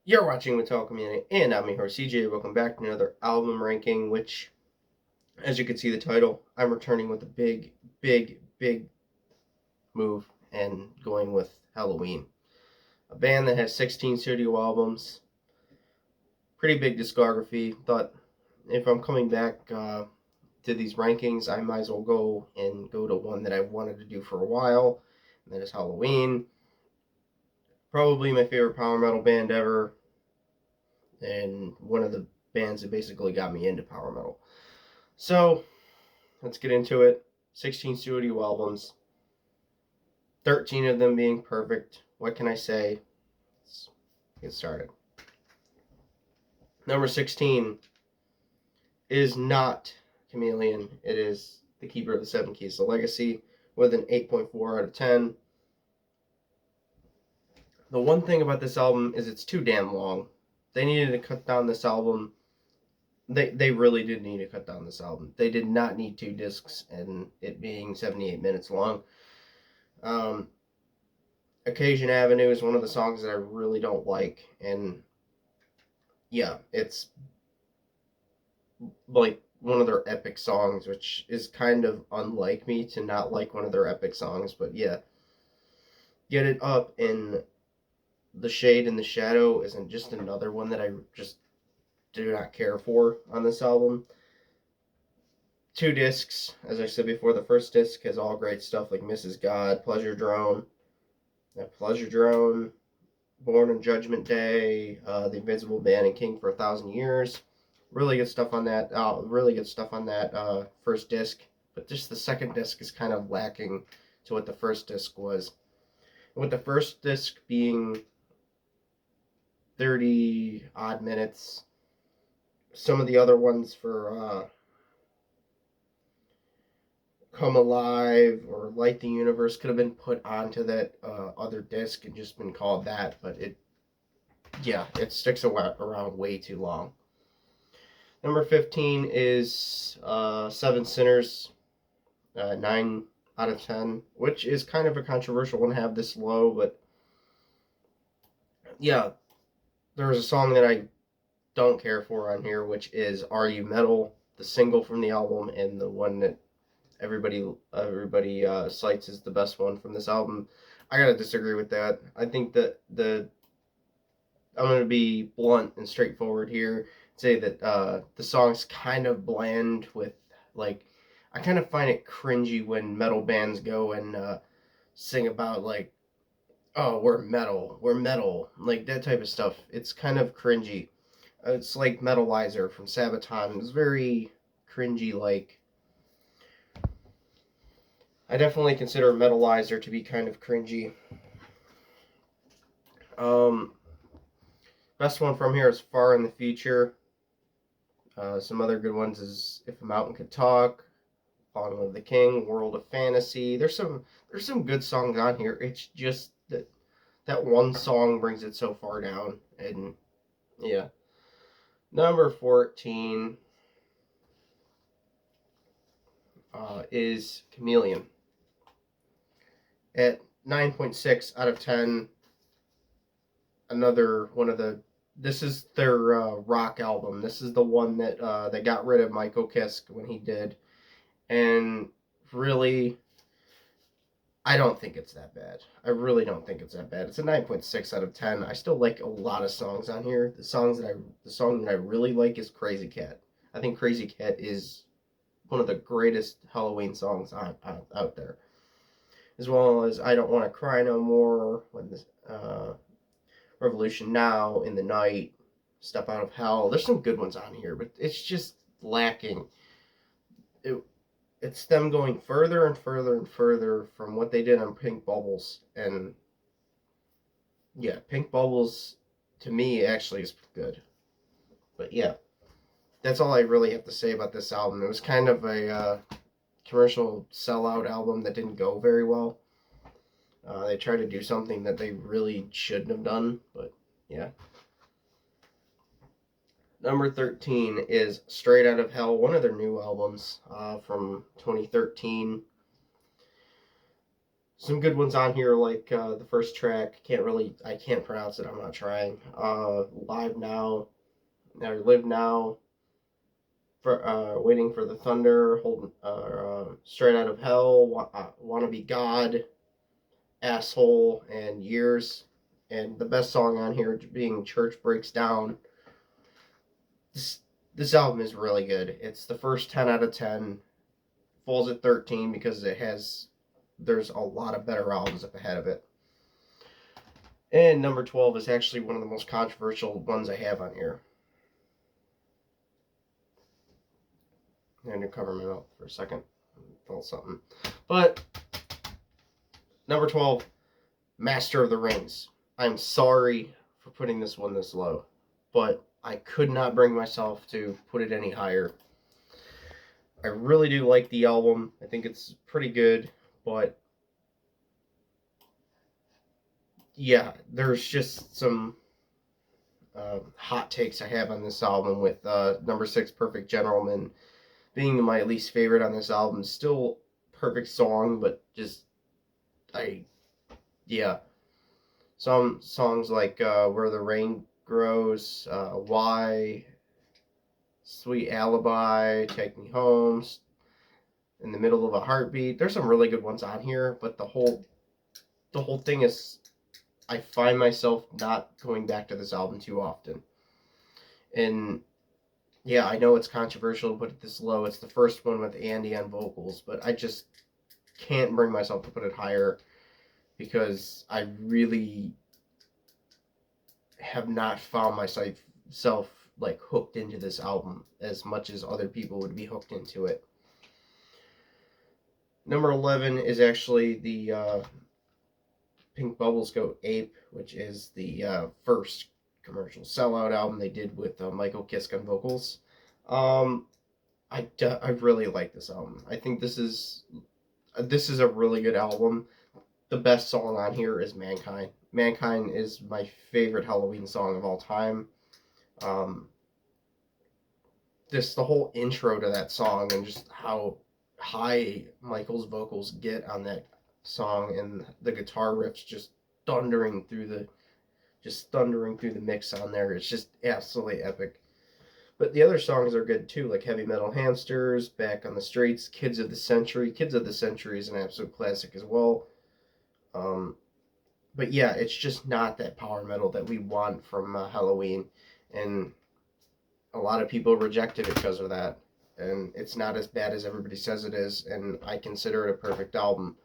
You're watching Metal Community, and I'm your host CJ. Welcome back to another album ranking, which, as you can see the title, I'm returning with a big move and going with Helloween. A band that has 16 studio albums, pretty big discography. Thought if I'm coming back to these rankings, I might as well go to one that I've wanted to do for a while, and that is Helloween. Probably my favorite power metal band ever, and one of the bands that basically got me into power metal. So, let's get into it. 16 studio albums, 13 of them being perfect. What can I say? Let's get started. Number 16 is not Chameleon. It is The Keeper of the Seven Keys to Legacy with an 8.4 out of 10. The one thing about this album is it's too damn long. They needed to cut down this album. They really did need to cut down this album. They did not need 2 discs and it being 78 minutes long. Occasion Avenue is one of the songs that I really don't like, and yeah, it's like one of their epic songs, which is kind of unlike me to not like one of their epic songs, but yeah. Get It Up in The Shade and the Shadow isn't just another one that I just do not care for on this album. 2 discs, as I said before. The first disc has all great stuff like Mrs. God, Pleasure Drone, Born on Judgment Day, The Invisible Man, and King for 1,000 Years. Really good stuff on that. First disc, but just the second disc is kind of lacking to what the first disc was. And with the first disc being 30 odd minutes, some of the other ones for Come Alive or Light the Universe could have been put onto that other disc and just been called that, but it sticks around way too long. Number 15 is Seven Sinners, 9 out of 10, which is kind of a controversial one to have this low, but yeah, there's a song that I don't care for on here, which is Are You Metal, the single from the album, and the one that everybody cites as the best one from this album. I gotta disagree with that. I think that I'm gonna be blunt and straightforward here. Say that the song's kind of bland with like. I kind of find it cringy when metal bands go and sing about like, oh, we're metal, like that type of stuff. It's kind of cringy. It's like Metalizer from Sabaton. It's very cringy like. I definitely consider Metalizer to be kind of cringy. Best one from here is Far in the Future. Some other good ones is If a Mountain Could Talk, Falling of the King, World of Fantasy. There's some good songs on here. It's just that one song brings it so far down, and yeah. Number 14 is Chameleon at 9.6 out of 10. Another one of the. This is their rock album. This is the one that they got rid of Mike O'Kisk when he did, and really, I don't think it's that bad. I really don't think it's that bad. It's a 9.6 out of 10. I still like a lot of songs on here. The song that I really like is Crazy Cat. I think Crazy Cat is one of the greatest Helloween songs out there. As well as I Don't Want to Cry No More, when this Revolution Now, In the Night, Step Out of Hell. There's some good ones on here, but it's just lacking. It's them going further and further and further from what they did on Pink Bubbles. And yeah, Pink Bubbles to me actually is good. But yeah, that's all I really have to say about this album. It was kind of a commercial sellout album that didn't go very well. They tried to do something that they really shouldn't have done, but yeah. Number 13 is Straight Out of Hell, one of their new albums from 2013. Some good ones on here, like the first track. I can't pronounce it. I'm not trying. Live Now, or Live Now, for Waiting for the Thunder, hold, Straight Out of Hell, Wanna Be God, Asshole, and Years. And the best song on here being Church Breaks Down. This, this album is really good. It's the first 10 out of 10. Falls at 13 because there's a lot of better albums up ahead of it. And number 12 is actually one of the most controversial ones I have on here. I'm going to cover my mouth for a second. I felt something. But number 12, Master of the Rings. I'm sorry for putting this one this low, but I could not bring myself to put it any higher. I really do like the album. I think it's pretty good, but yeah, there's just some hot takes I have on this album, with number 6, Perfect Gentleman, being my least favorite on this album. Still perfect song, but just, yeah. Some songs like Where the Rain Grows, Why, Sweet Alibi, Take Me Home, In the Middle of a Heartbeat. There's some really good ones on here, but the whole thing is, I find myself not going back to this album too often. And yeah, I know it's controversial to put it this low. It's the first one with Andy on vocals, but I just can't bring myself to put it higher, because I really have not found myself like hooked into this album as much as other people would be hooked into it. Number 11 is actually the Pink Bubbles Go Ape, which is the first commercial sellout album they did with Michael Kiske on vocals. I really like this album. I think this is a really good album. The best song on here is Mankind. Mankind is my favorite Helloween song of all time. Just the whole intro to that song, and just how high Michael's vocals get on that song, and the guitar riffs just thundering through the mix on there. It's just absolutely epic. But the other songs are good too, like Heavy Metal Hamsters, Back on the Streets, Kids of the Century. Kids of the Century is an absolute classic as well. But yeah, it's just not that power metal that we want from Helloween, and a lot of people rejected it because of that. And it's not as bad as everybody says it is, and I consider it a perfect album.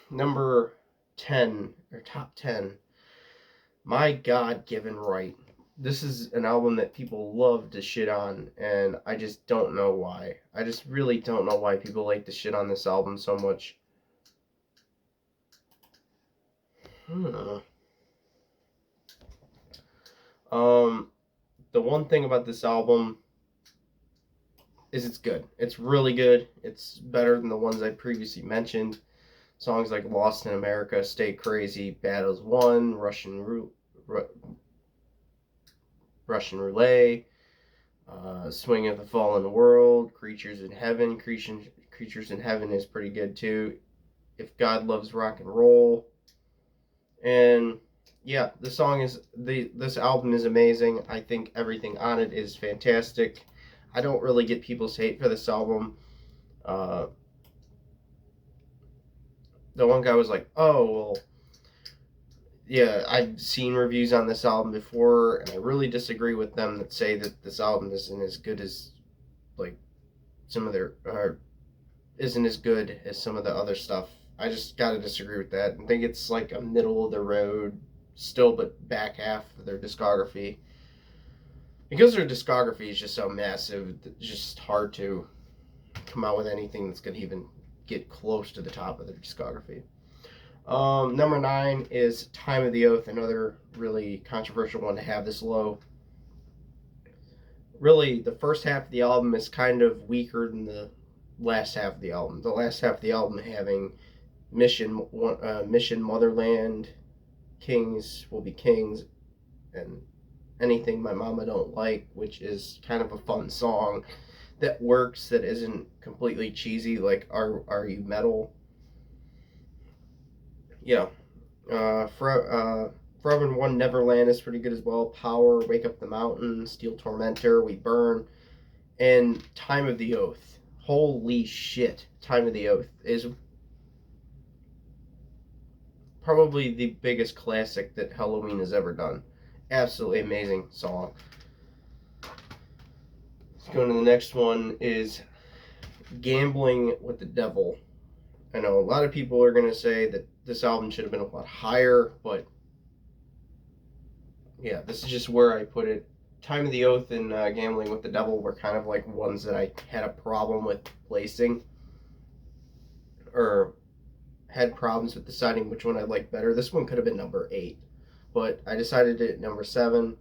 Number 10, or top 10, My God-Given Right. This is an album that people love to shit on, and I just don't know why. I just really don't know why people like to shit on this album so much. The one thing about this album is it's good. It's really good. It's better than the ones I previously mentioned. Songs like Lost in America, Stay Crazy, Battles Won, Russian Roulette, Swing of the Fallen World, Creatures in Heaven. Creatures in Heaven is pretty good too. If God Loves Rock and Roll. And yeah, this album is amazing. I think everything on it is fantastic. I don't really get people's hate for this album. The one guy was like, "Oh, well, yeah, I've seen reviews on this album before, and I really disagree with them that say that this album isn't as good as, like, some of their, isn't as good as some of the other stuff." I just gotta disagree with that, and think it's like a middle of the road, still, but back half of their discography. Because their discography is just so massive, it's just hard to come out with anything that's gonna even get close to the top of their discography. Number 9 is Time of the Oath, another really controversial one to have this low. Really, the first half of the album is kind of weaker than the last half of the album. The last half of the album having Mission Motherland, Kings Will Be Kings, and Anything My Mama Don't Like, which is kind of a fun song that works, that isn't completely cheesy. Like, are you metal? Yeah. Forever and One Neverland is pretty good as well. Power, Wake Up the Mountain, Steel Tormentor, We Burn, and Time of the Oath. Holy shit. Time of the Oath is probably the biggest classic that Helloween has ever done. Absolutely amazing song. Let's go to the next one is Gambling with the Devil. I know a lot of people are going to say that this album should have been a lot higher, but yeah, this is just where I put it. Time of the Oath and Gambling with the Devil were kind of like ones that I had a problem with placing, or had problems with deciding which one I liked better. This one could have been number 8, but I decided it number 7.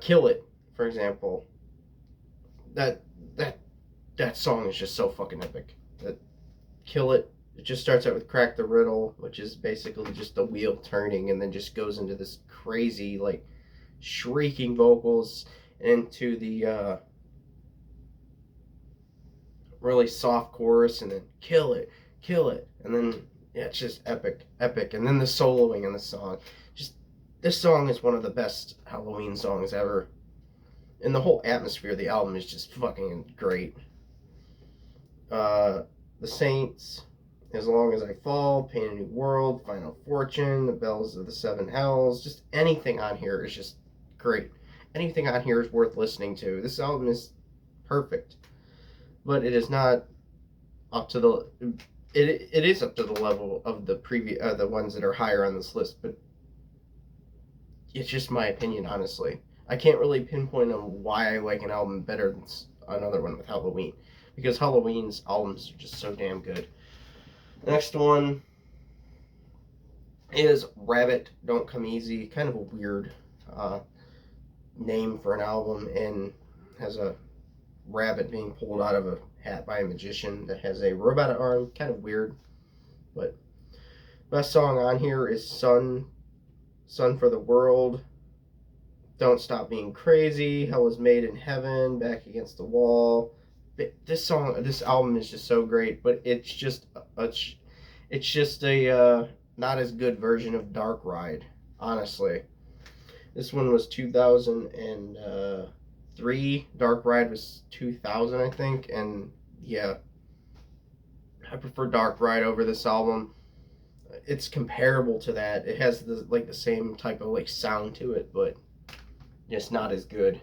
Kill It, for example. That that that song is just so fucking epic. That Kill It. It just starts out with Crack the Riddle, which is basically just the wheel turning, and then just goes into this crazy, like, shrieking vocals, into the really soft chorus, and then kill it, and then yeah, it's just epic, and then the soloing in the song. Just this song is one of the best Helloween songs ever, and the whole atmosphere of the album is just fucking great. The Saints, As Long as I Fall, Paint a New World, Final Fortune, The Bells of the Seven Hells, just anything on here is just great. Anything on here is worth listening to. This album is perfect, but it is not up to the. It is up to the level of the ones that are higher on this list, but it's just my opinion, honestly. I can't really pinpoint on why I like an album better than another one with Helloween, because Helloween's albums are just so damn good. Next one is Rabbit Don't Come Easy. Kind of a weird name for an album, and has a rabbit being pulled out of a hat by a magician that has a robot arm. Kind of weird, but best song on here is Sun for the World, Don't Stop Being Crazy, Hell Was Made in Heaven, Back Against the Wall. This album is just so great, but it's just a not as good version of Dark Ride, honestly. This one was 2003. Dark Ride was 2000, I think, and yeah, I prefer Dark Ride over this album. It's comparable to that. It has the same type of like sound to it, but just not as good.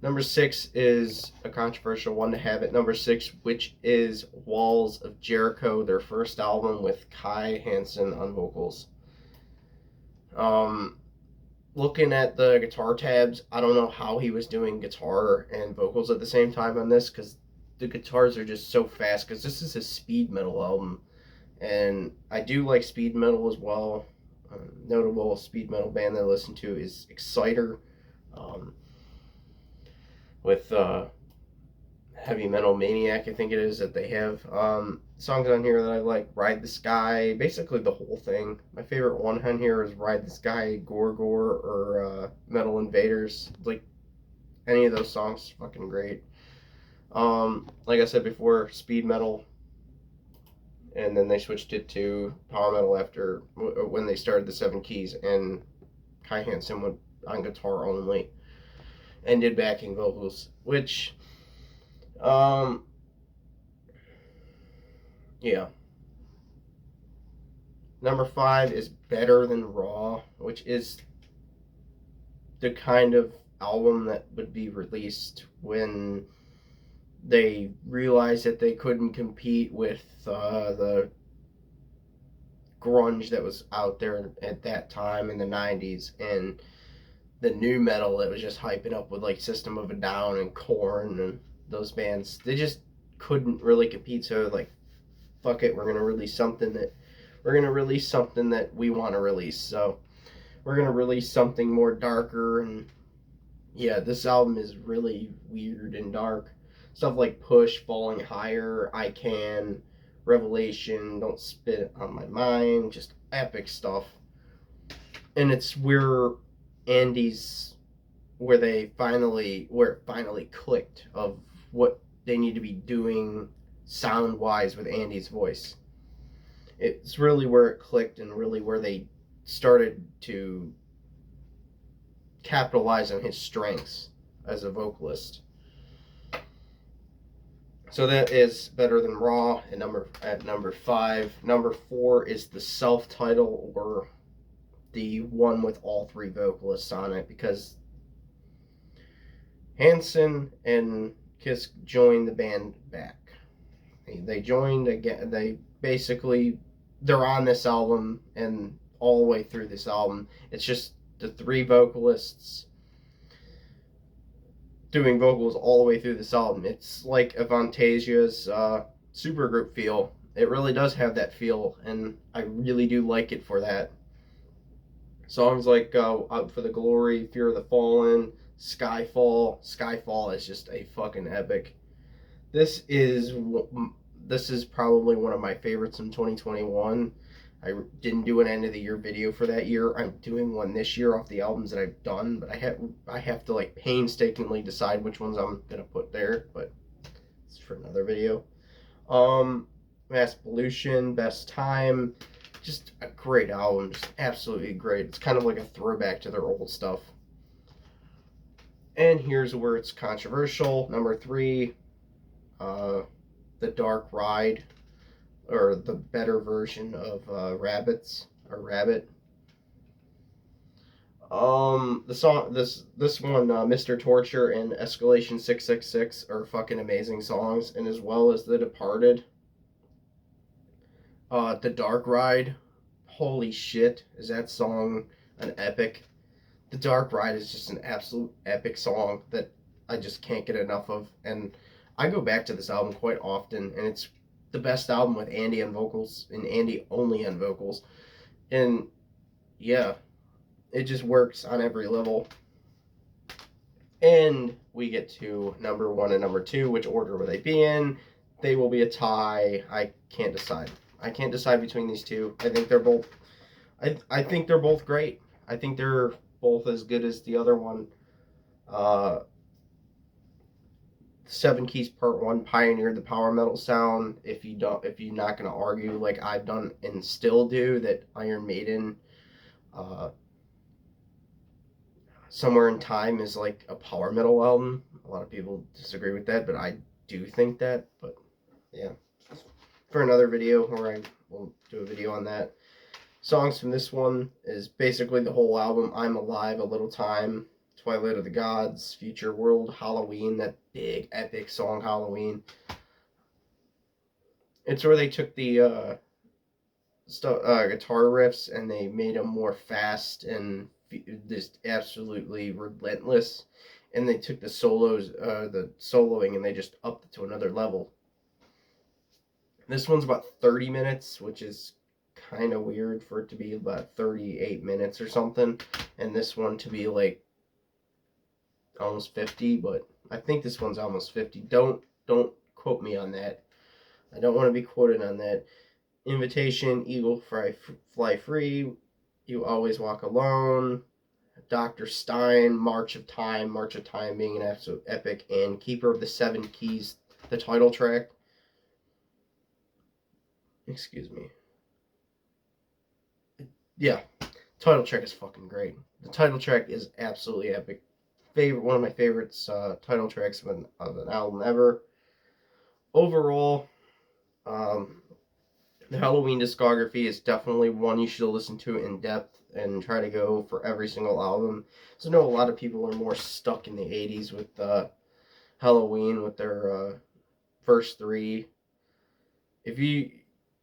Number 6 is a controversial one to have at number 6, which is Walls of Jericho, their first album with Kai Hansen on vocals. Looking at the guitar tabs, I don't know how he was doing guitar and vocals at the same time on this, because the guitars are just so fast, because this is a speed metal album, and I do like speed metal as well. Notable speed metal band that I listen to is Exciter, with Heavy Metal Maniac, I think it is, that they have. Songs on here that I like: Ride the Sky, basically the whole thing. My favorite one on here is Ride the Sky, Gore, or Metal Invaders. Like, any of those songs, fucking great. Like I said before, speed metal, and then they switched it to power metal after when they started the 7 Keys, and Kai Hansen went on guitar only and did backing vocals, which yeah. Number 5 is Better Than Raw, which is the kind of album that would be released when they realized that they couldn't compete with the grunge that was out there at that time in the 90s, and the new metal that was just hyping up with like System of a Down and Korn and those bands. They just couldn't really compete, so like, fuck it, we're gonna release something that we want to release. So we're gonna release something more darker, and yeah, this album is really weird and dark. Stuff like Push, Falling Higher, I Can, Revelation, Don't Spit on My Mind, just epic stuff. And it's where Andy's where it finally clicked of what they need to be doing sound wise with Andy's voice. It's really where it clicked and really where they started to capitalize on his strengths as a vocalist. So that is Better Than Raw at number 5. Number 4 is the self-title, or the one with all 3 vocalists on it, because Hanson and Kiss joined the band back. They joined again. They're on this album and all the way through this album. It's just the 3 vocalists doing vocals all the way through this album. It's like Avantasia's supergroup feel. It really does have that feel, and I really do like it for that. Songs like Out for the Glory, Fear of the Fallen, Skyfall. Skyfall is just a fucking epic. This is probably one of my favorites in 2021. I didn't do an end of the year video for that year. I'm doing one this year off the albums that I've done, but I have to like painstakingly decide which ones I'm gonna put there. But it's for another video. Mass Pollution, Best Time, just a great album, just absolutely great. It's kind of like a throwback to their old stuff. And here's where it's controversial. Number 3, The Dark Ride, or the better version of Rabbit. The song, this one, Mr. Torture and Escalation 666 are fucking amazing songs, and as well as The Departed. The Dark Ride, holy shit, is that song an epic? The Dark Ride is just an absolute epic song that I just can't get enough of, and I go back to this album quite often, and it's the best album with Andy on vocals, and Andy only on vocals. And yeah, it just works on every level. And we get to number 1 and number 2. Which order will they be in? They will be a tie. I can't decide. I can't decide between these two. I think they're both great. I think they're both as good as the other one. Seven Keys Part 1 pioneered the power metal sound. If you're not gonna argue like I've done and still do that Iron Maiden, Somewhere in Time is like a power metal album. A lot of people disagree with that, but I do think that. But yeah, for another video where I will do a video on that. Songs from this one is basically the whole album. I'm Alive, A Little Time, Twilight of the Gods, Future World, Helloween, that big epic song Helloween. It's where they took the guitar riffs and they made them more fast and just absolutely relentless, and they took the soloing, and they just upped it to another level. This one's about 30 minutes, which is kind of weird for it to be about 38 minutes or something, and this one to be like almost 50, but I think this one's almost 50. Don't quote me on that. I don't want to be quoted on that. Invitation, Eagle Fly Free, You Always Walk Alone, Dr. Stein, March of Time being an absolute epic, and Keeper of the Seven Keys, the title track. Excuse me. Yeah, title track is fucking great. The title track is absolutely epic. One of my favorites title tracks of an album ever. Overall, the Helloween discography is definitely one you should listen to in depth and try to go for every single album. So I know a lot of people are more stuck in the 80s with Helloween with their first 3. If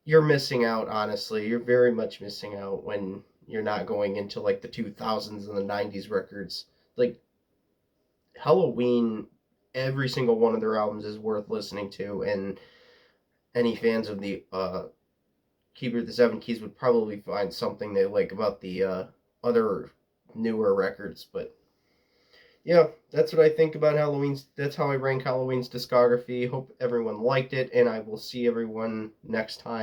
you're missing out, honestly, you're very much missing out when you're not going into like the 2000s and the 90s records. Like Helloween, every single one of their albums is worth listening to, and any fans of the Keeper of the Seven Keys would probably find something they like about the other newer records. But yeah, that's what I think about Helloween's. That's how I rank Helloween's discography. Hope everyone liked it, and I will see everyone next time.